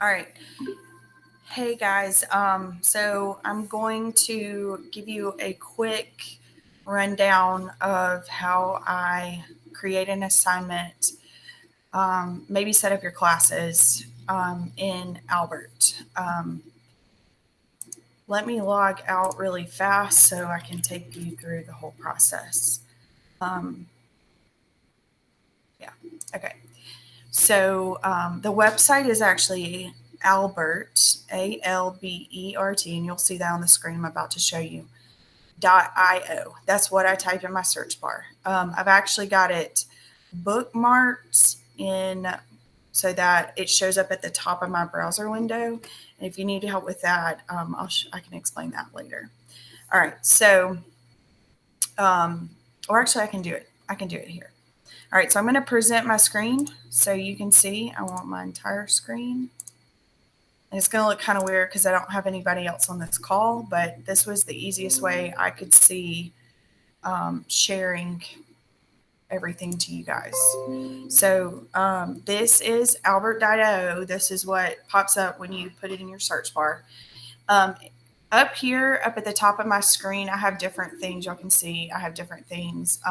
All right. Hey guys. So I'm going to give you a quick rundown of how I create an assignment, maybe set up your classes in Albert. Let me log out really fast so I can take you through the whole process. Yeah. Okay. So the website is actually Albert, Albert, and you'll see that on the screen I'm about to show you. .io. That's what I type in my search bar. I've actually got it bookmarked in so that it shows up at the top of my browser window. And if you need help with that, I can explain that later. All right. So, or actually, I can do it. I can do it here. All right, so I'm going to present my screen so you can see. I want my entire screen. And it's going to look kind of weird because I don't have anybody else on this call, but this was the easiest way I could see sharing everything to you guys. So this is Albert.io. This is what pops up when you put it in your search bar. Up here, up at the top of my screen, I have different things y'all can see. I have different things.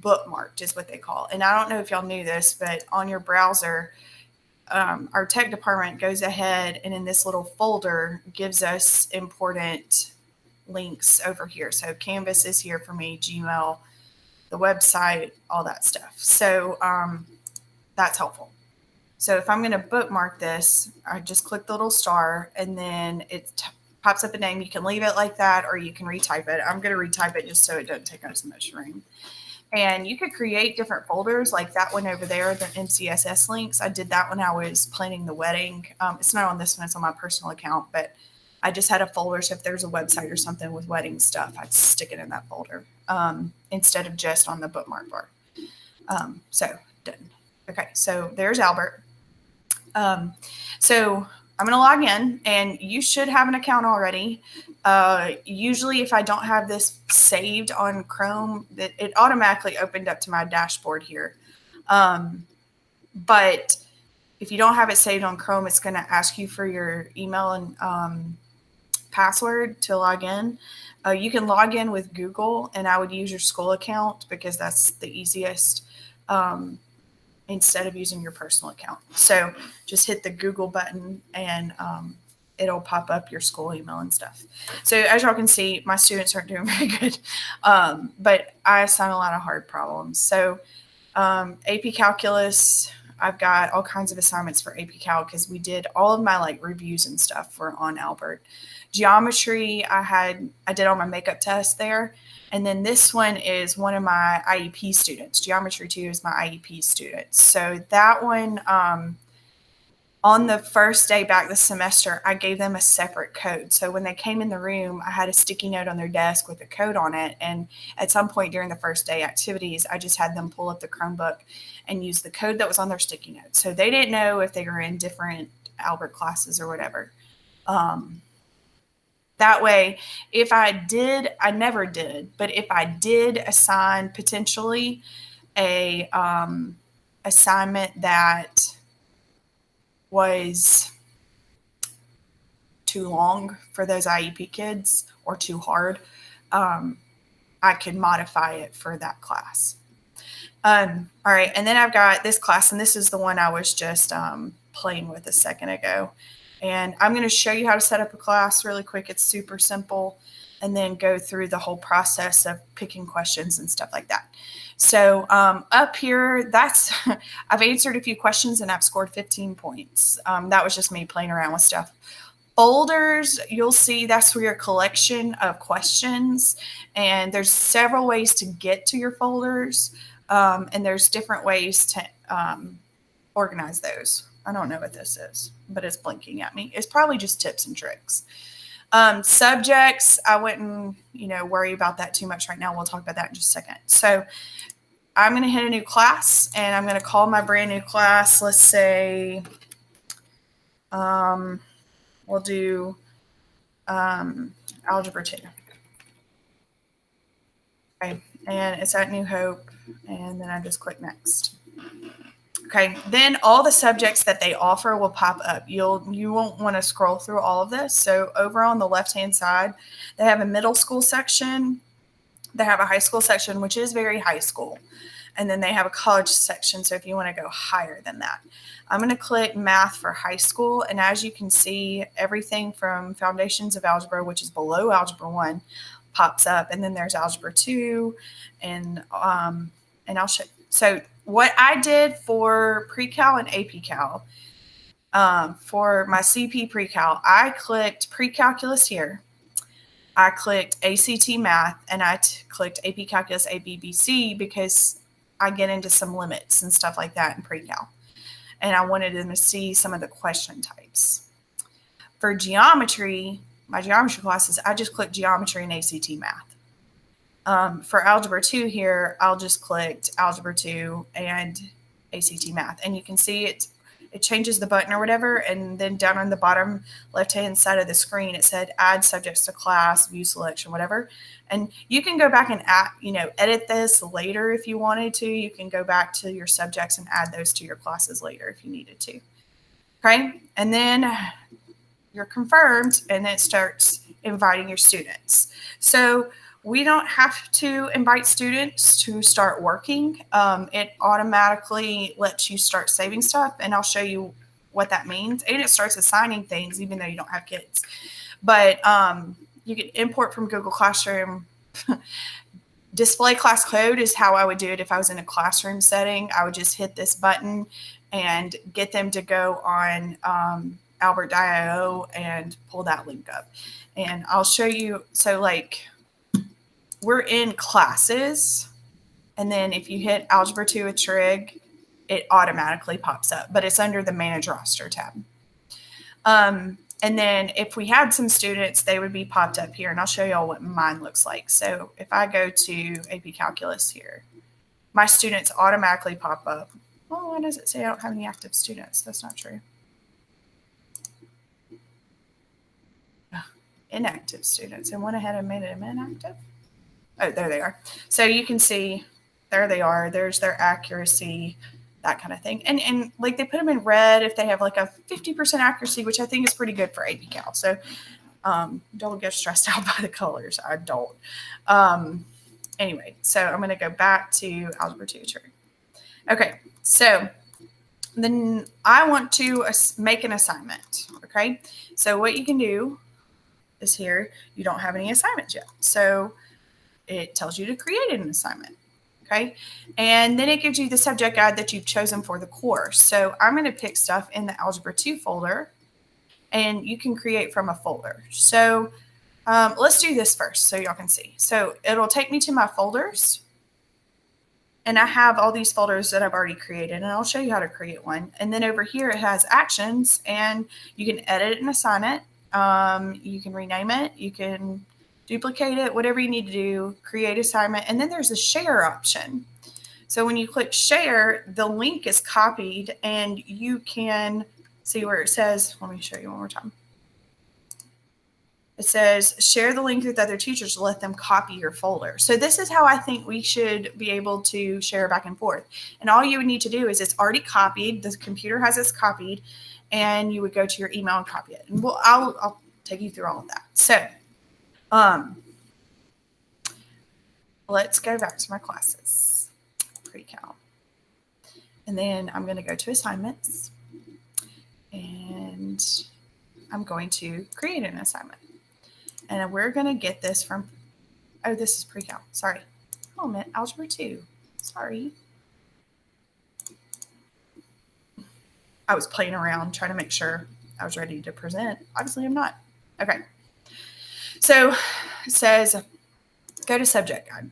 Bookmarked is what they call it. And I don't know if y'all knew this, but on your browser, our tech department goes ahead and in this little folder gives us important links over here. So Canvas is here for me, Gmail, the website, all that stuff. So that's helpful. So if I'm going to bookmark this, I just click the little star and then it pops up a name. You can leave it like that or you can retype it. I'm going to retype it just so it doesn't take up so much room. And you could create different folders like that one over there, the NCSS links. I did that when I was planning the wedding. It's not on this one, it's on my personal account, but I just had a folder. So if there's a website or something with wedding stuff, I'd stick it in that folder instead of just on the bookmark bar. So done. Okay, so there's Albert. So I'm going to log in, and you should have an account already. Usually, if I don't have this saved on Chrome, it automatically opened up to my dashboard here. But if you don't have it saved on Chrome, it's going to ask you for your email and password to log in. You can log in with Google, and I would use your school account because that's the easiest. Instead of using your personal account. So just hit the Google button and it'll pop up your school email and stuff. So as y'all can see, my students aren't doing very good, but I assign a lot of hard problems. So AP Calculus, I've got all kinds of assignments for AP Cal because we did all of my like reviews and stuff for on Albert. Geometry, I did all my makeup tests there. And then this one is one of my IEP students. Geometry 2 is my IEP student. So that one, on the first day back this semester, I gave them a separate code. So when they came in the room, I had a sticky note on their desk with a code on it. And at some point during the first day activities, I just had them pull up the Chromebook and use the code that was on their sticky note. So they didn't know if they were in different Albert classes or whatever. That way, if I did, I never did, but if I did assign potentially a assignment that was too long for those IEP kids or too hard, I could modify it for that class. All right, and then I've got this class, and this is the one I was just playing with a second ago. And I'm going to show you how to set up a class really quick. It's super simple, and then go through the whole process of picking questions and stuff like that. So up here, I've answered a few questions and I've scored 15 points. That was just me playing around with stuff. Folders, you'll see that's for your collection of questions, and there's several ways to get to your folders, and there's different ways to organize those. I don't know what this is, but it's blinking at me. It's probably just tips and tricks. Subjects, I wouldn't, worry about that too much right now. We'll talk about that in just a second. So I'm going to hit a new class, and I'm going to call my brand new class. Let's say we'll do Algebra 2. Okay, and it's at New Hope, and then I just click Next. Okay, then all the subjects that they offer will pop up. You won't want to scroll through all of this. So over on the left-hand side, they have a middle school section. They have a high school section, which is very high school. And then they have a college section. So if you want to go higher than that, I'm going to click math for high school. And as you can see, everything from foundations of algebra, which is below algebra 1, pops up. And then there's algebra 2 and I'll show you. So what I did for pre-cal and AP Cal, for my CP pre-cal, I clicked pre-calculus here. I clicked ACT math and I clicked AP calculus ABBC because I get into some limits and stuff like that in pre-cal. And I wanted them to see some of the question types. For geometry, my geometry classes, I just clicked geometry and ACT math. For algebra 2 here, I'll just click algebra 2 and ACT math. And you can see it changes the button or whatever. And then down on the bottom left-hand side of the screen, it said add subjects to class, view selection, whatever. And you can go back and edit this later if you wanted to. You can go back to your subjects and add those to your classes later if you needed to. Okay. And then you're confirmed and it starts inviting your students. So we don't have to invite students to start working. It automatically lets you start saving stuff, and I'll show you what that means. And it starts assigning things even though you don't have kids. But you can import from Google Classroom. Display class code is how I would do it if I was in a classroom setting. I would just hit this button and get them to go on Albert.io and pull that link up. And I'll show you. So we're in classes, and then if you hit algebra 2 with trig, it automatically pops up, but it's under the manage roster tab. And then if we had some students, they would be popped up here, and I'll show y'all what mine looks like. So if I go to AP Calculus here, my students automatically pop up. Well, why does it say I don't have any active students? That's not true. Inactive students, and went ahead and made them inactive. Oh, there they are. So you can see, there they are. There's their accuracy, that kind of thing. And they put them in red if they have a 50% accuracy, which I think is pretty good for AP Cal. So don't get stressed out by the colors. I don't. Anyway, so I'm going to go back to algebra 2 trig. Okay, so then I want to make an assignment. Okay, so what you can do is here, you don't have any assignments yet. So it tells you to create an assignment. Okay. And then it gives you the subject guide that you've chosen for the course. So I'm going to pick stuff in the Algebra 2 folder, and you can create from a folder. So let's do this first so y'all can see. So it'll take me to my folders, and I have all these folders that I've already created, and I'll show you how to create one. And then over here, it has actions, and you can edit and assign it. You can rename it. You can duplicate it, whatever you need to do, create assignment. And then there's a share option. So when you click share, the link is copied, and you can see where it says, let me show you one more time. It says share the link with other teachers to let them copy your folder. So this is how I think we should be able to share back and forth. And all you would need to do is it's already copied. The computer has this copied, and you would go to your email and copy it. And I'll take you through all of that. So let's go back to my classes, pre-cal. And then I'm going to go to assignments, and I'm going to create an assignment. And we're going to get this from, oh, this is pre-cal. Sorry. Oh, I meant algebra 2. Sorry. I was playing around trying to make sure I was ready to present. Obviously, I'm not. Okay. So it says, go to subject guide.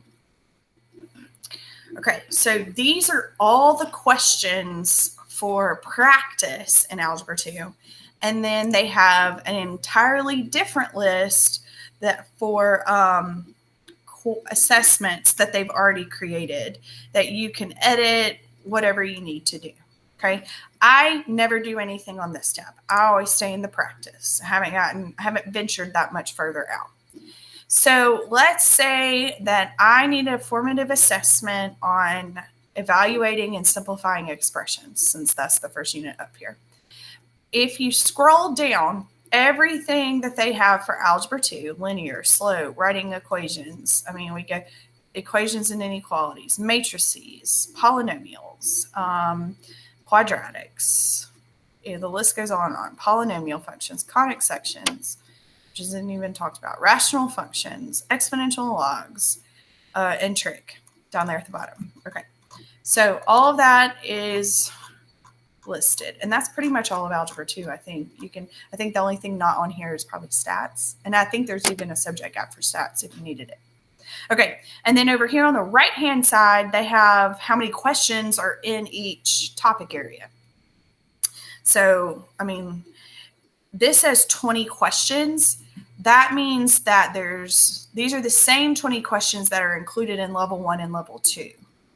Okay, so these are all the questions for practice in Algebra 2. And then they have an entirely different list that for assessments that they've already created that you can edit, whatever you need to do. Okay, I never do anything on this tab. I always stay in the practice. I haven't ventured that much further out. So let's say that I need a formative assessment on evaluating and simplifying expressions, since that's the first unit up here. If you scroll down, everything that they have for Algebra 2, linear, slope, writing equations, I mean, we get equations and inequalities, matrices, polynomials, quadratics, the list goes on, polynomial functions, conic sections, which isn't even talked about, rational functions, exponential logs, and trig down there at the bottom. Okay, so all of that is listed, and that's pretty much all of Algebra 2. I think the only thing not on here is probably stats, and I think there's even a subject guide for stats if you needed it. Okay, and then over here on the right hand side, they have how many questions are in each topic area. So, I mean, this says 20 questions. That means that these are the same 20 questions that are included in level 1 and level 2.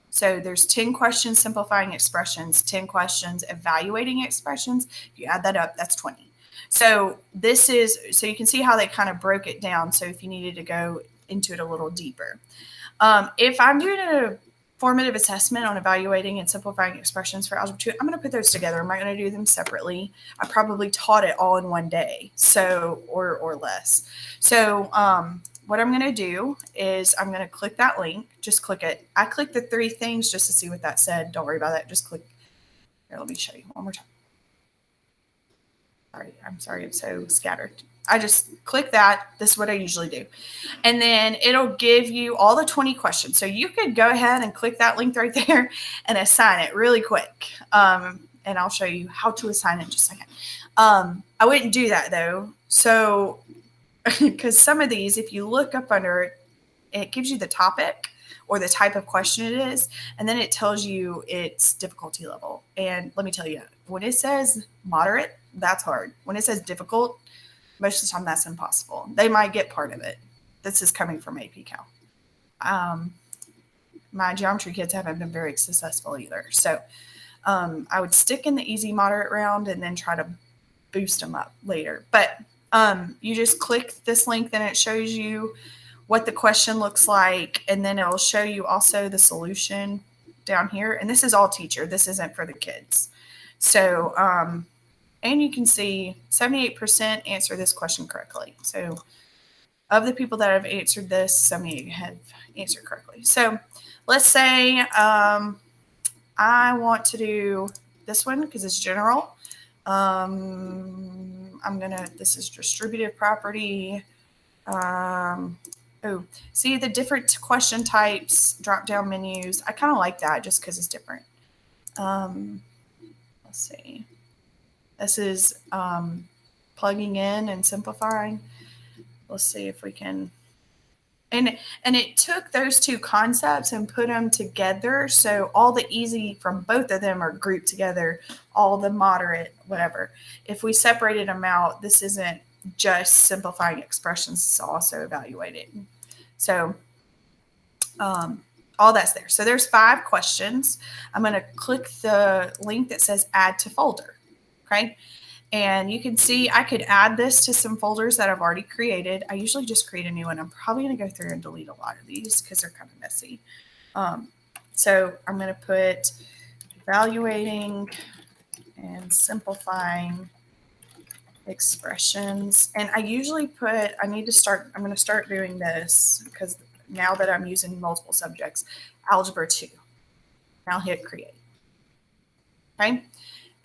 So there's 10 questions simplifying expressions, 10 questions evaluating expressions. If you add that up, that's 20. So so you can see how they kind of broke it down. So if you needed to go into it a little deeper. If I'm doing a formative assessment on evaluating and simplifying expressions for Algebra 2, I'm going to put those together. I'm not going to do them separately. I probably taught it all in one day, or less. So what I'm going to do is I'm going to click that link. Just click it. I clicked the 3 things just to see what that said. Don't worry about that. Just click. Here, let me show you one more time. I'm sorry, it's so scattered. I just click that. This is what I usually do. And then it'll give you all the 20 questions. So you could go ahead and click that link right there and assign it really quick. And I'll show you how to assign it in just a second. I wouldn't do that though. So, because some of these, if you look up under it, it gives you the topic or the type of question it is, and then it tells you its difficulty level. And let me tell you, when it says moderate, that's hard. When it says difficult, most of the time that's impossible. They might get part of it. This is coming from AP Cal. My geometry kids haven't been very successful either. So I would stick in the easy moderate round and then try to boost them up later. But you just click this link, then it shows you what the question looks like, and then it'll show you also the solution down here. And this is all teacher. This isn't for the kids. So, and you can see 78% answer this question correctly. So of the people that have answered this, 78 have answered correctly. So let's say I want to do this one because it's general. This is distributive property. See the different question types, drop down menus. I kind of like that just because it's different. Let's see. This is plugging in and simplifying. Let's see if we can. And it took those 2 concepts and put them together. So all the easy from both of them are grouped together, all the moderate, whatever. If we separated them out, this isn't just simplifying expressions, it's also evaluating. So all that's there. So there's 5 questions. I'm going to click the link that says add to folder. Okay. And you can see I could add this to some folders that I've already created. I usually just create a new one. I'm probably going to go through and delete a lot of these because they're kind of messy. So I'm going to put evaluating and simplifying expressions. And I usually I'm going to start doing this because now that I'm using multiple subjects, Algebra 2. I'll hit create. Okay.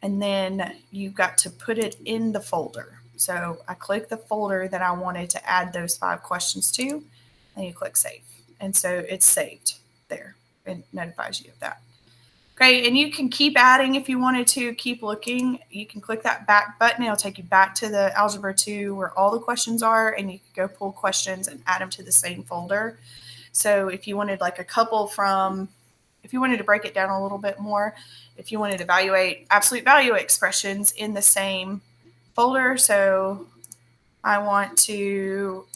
And then you've got to put it in the folder. So I click the folder that I wanted to add those 5 questions to, and you click save. And so it's saved there. It notifies you of that. Okay, and you can keep adding if you wanted to, keep looking. You can click that back button. It'll take you back to the Algebra 2 where all the questions are, and you can go pull questions and add them to the same folder. So if you wanted like a couple if you wanted to break it down a little bit more, if you wanted to evaluate absolute value expressions in the same folder. So I want to,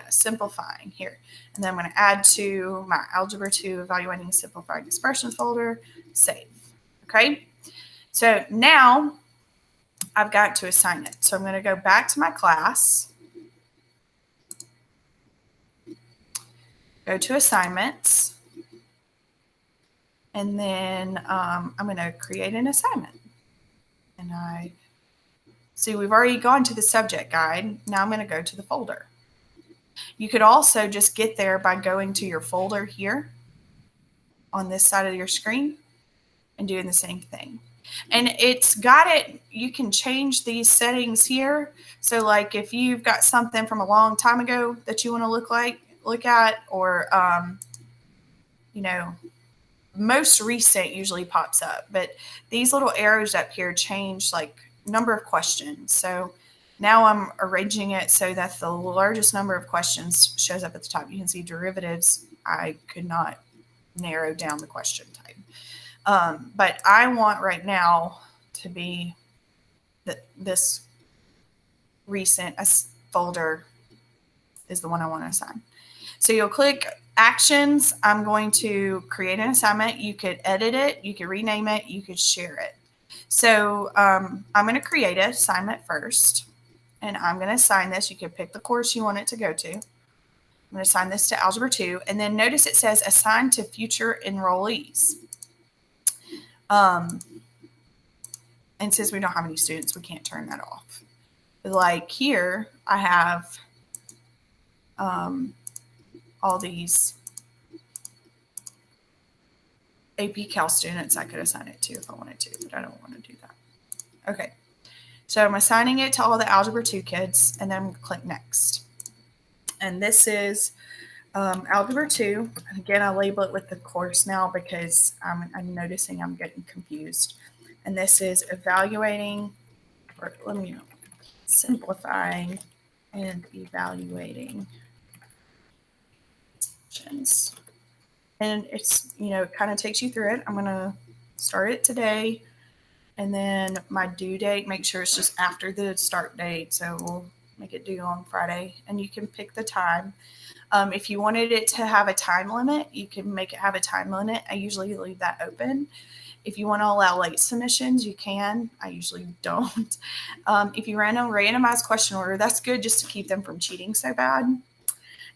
simplifying here. And then I'm going to add to my Algebra 2 evaluating simplifying expressions folder, save. Okay. So now I've got to assign it. So I'm going to go back to my class, go to assignments, And then I'm going to create an assignment. And I see we've already gone to the subject guide. Now I'm going to go to the folder. You could also just get there by going to your folder here on this side of your screen and doing the same thing. And it's got it, you can change these settings here. So like if you've got something from a long time ago that you want to look at, or, you know, most recent usually pops up, but these little arrows up here change like number of questions. So now I'm arranging it so that the largest number of questions shows up at the top. You can see derivatives. I could not narrow down the question type. But I want right now to be this recent folder is the one I want to assign. So you'll click actions. I'm going to create an assignment. You could edit it, you could rename it, you could share it. So I'm going to create an assignment first, and I'm going to assign this. You could pick the course you want it to go to. I'm going to assign this to Algebra 2, and then notice it says assign to future enrollees. And since we don't have any students, we can't turn that off. But like here, I have all these AP Cal students I could assign it to if I wanted to, but I don't want to do that. Okay, so I'm assigning it to all the Algebra 2 kids, and then I'm going to click Next. And this is Algebra 2. And again, I label it with the course now because I'm noticing I'm getting confused. And this is evaluating, or let me know, simplifying and evaluating questions. And it's, you know, it kind of takes you through it. I'm going to start it today. And then my due date, make sure it's just after the start date. So we'll make it due on Friday. And you can pick the time. If you wanted it to have a time limit, you can make it have a time limit. I usually leave that open. If you want to allow late submissions, you can. I usually don't. If you ran a randomized question order, that's good just to keep them from cheating so bad.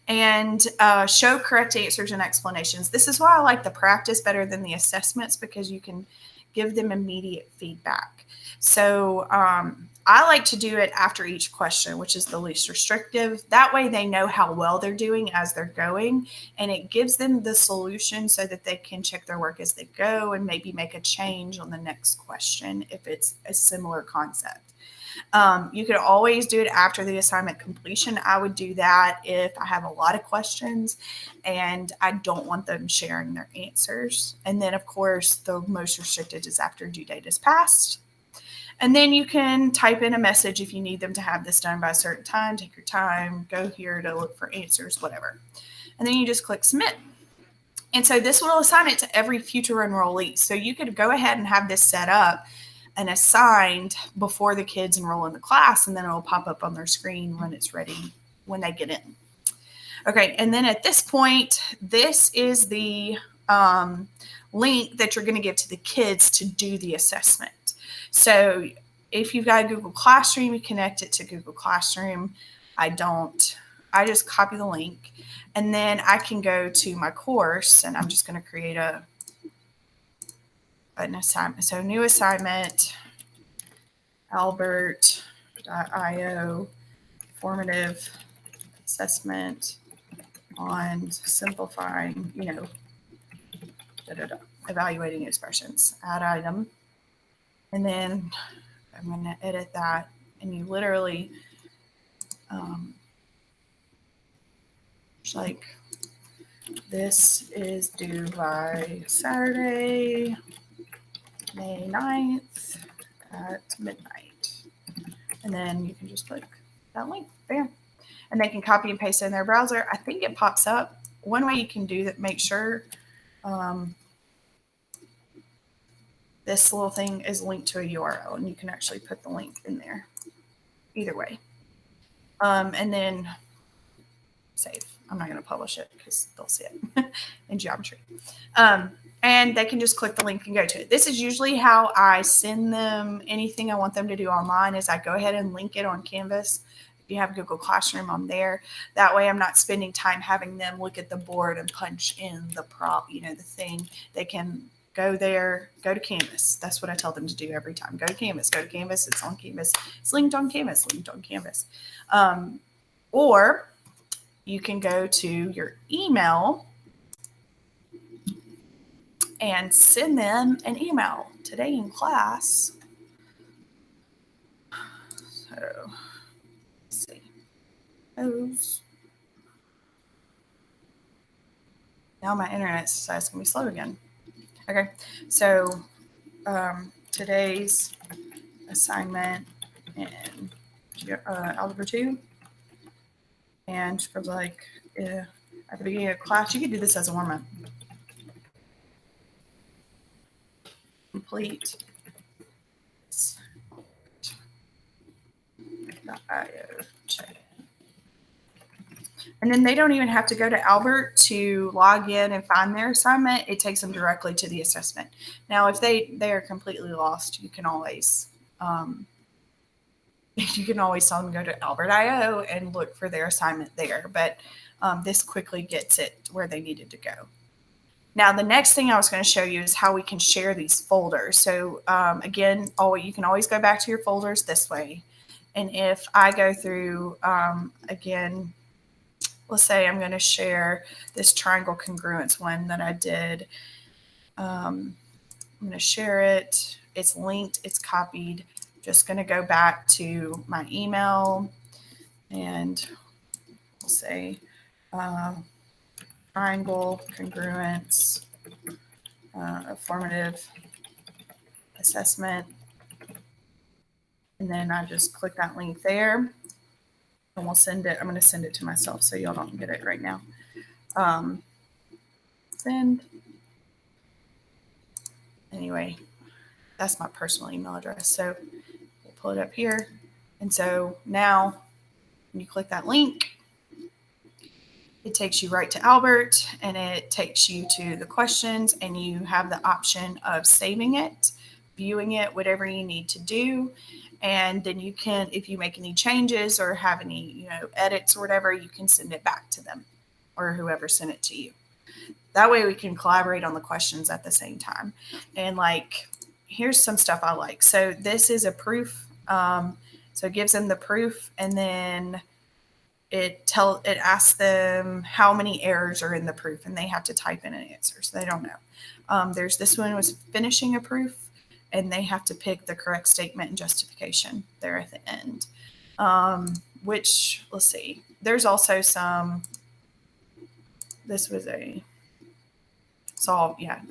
And show correct answers and explanations. This is why I like the practice better than the assessments, because you can give them immediate feedback. So I like to do it after each question, which is the least restrictive. That way they know how well they're doing as they're going, and it gives them the solution so that they can check their work as they go and maybe make a change on the next question if it's a similar concept. You could always do it after the assignment completion. I would do that if I have a lot of questions and I don't want them sharing their answers. And then, of course, the most restricted is after due date is passed. And then you can type in a message if you need them to have this done by a certain time. Take your time, go here to look for answers, whatever. And then you just click submit. And so this will assign it to every future enrollee. So you could go ahead and have this set up and assigned before the kids enroll in the class, and then it'll pop up on their screen when it's ready, when they get in. Okay, and then at this point, this is the link that you're going to give to the kids to do the assessment. So if you've got a Google Classroom, you connect it to Google Classroom. I just copy the link, and then I can go to my course, and I'm just going to create an assignment. So new assignment, albert.io, formative assessment on simplifying, evaluating expressions. Add item. And then I'm going to edit that. And you literally, like, this is due by Saturday, May 9th at midnight. And then you can just click that link. Bam. And they can copy and paste it in their browser. I think it pops up. One way you can do that, make sure this little thing is linked to a URL, and you can actually put the link in there. Either way. And then save. I'm not going to publish it because they'll see it in geometry. And they can just click the link and go to it. This is usually how I send them anything I want them to do online, is I go ahead and link it on Canvas. If you have Google Classroom on there, that way I'm not spending time having them look at the board and punch in the the thing. They can go there, go to Canvas. That's what I tell them to do every time. Go to Canvas, go to Canvas. It's on Canvas. It's linked on Canvas, linked on Canvas. Or you can go to your email and send them an email. Today in class, so let's see, those. Now my internet decides it's going to be slow again. Okay, so today's assignment in Algebra 2. And for like at the beginning of class, you could do this as a warm-up. Complete and then they don't even have to go to Albert to log in and find their assignment. It takes them directly to the assessment. Now, if they are completely lost, you can always tell them to go to Albert.io and look for their assignment there. But this quickly gets it where they needed to go. Now, the next thing I was going to show you is how we can share these folders. So again, you can always go back to your folders this way. And if I go through, again, let's say I'm going to share this triangle congruence one that I did. I'm going to share it. It's linked. It's copied. Just going to go back to my email and we'll say triangle congruence formative assessment. And then I just click that link there. And we'll send it. I'm going to send it to myself so y'all don't get it right now. Send. Anyway, that's my personal email address. So we'll pull it up here. And so now when you click that link, it takes you right to Albert and it takes you to the questions and you have the option of saving it, viewing it, whatever you need to do. And then you can, if you make any changes or have any, edits or whatever, you can send it back to them or whoever sent it to you. That way we can collaborate on the questions at the same time. And here's some stuff I like. So this is a proof. So it gives them the proof and then it asks them how many errors are in the proof and they have to type in an answer. So they don't know. There's this one was finishing a proof. And they have to pick the correct statement and justification there at the end. Which, let's see, there's also some, this was they're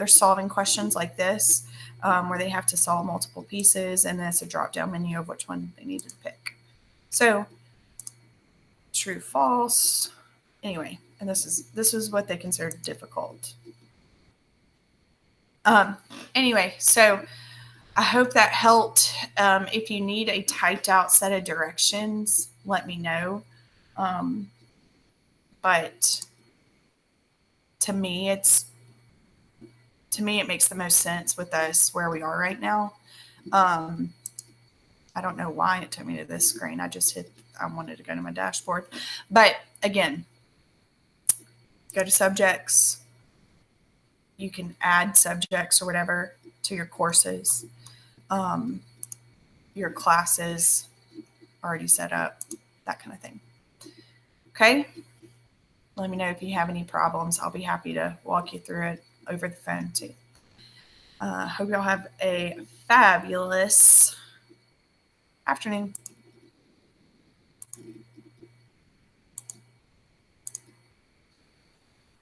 solving questions like this, where they have to solve multiple pieces, and then it's a drop-down menu of which one they need to pick. So, true, false, anyway, and this is what they consider difficult. Anyway, so I hope that helped. If you need a typed out set of directions, let me know. But to me, it makes the most sense with us where we are right now. I don't know why it took me to this screen. I wanted to go to my dashboard. But again, go to subjects. You can add subjects or whatever to your courses. Your classes already set up, that kind of thing. Okay. Let me know if you have any problems. I'll be happy to walk you through it over the phone too. Hope y'all have a fabulous afternoon.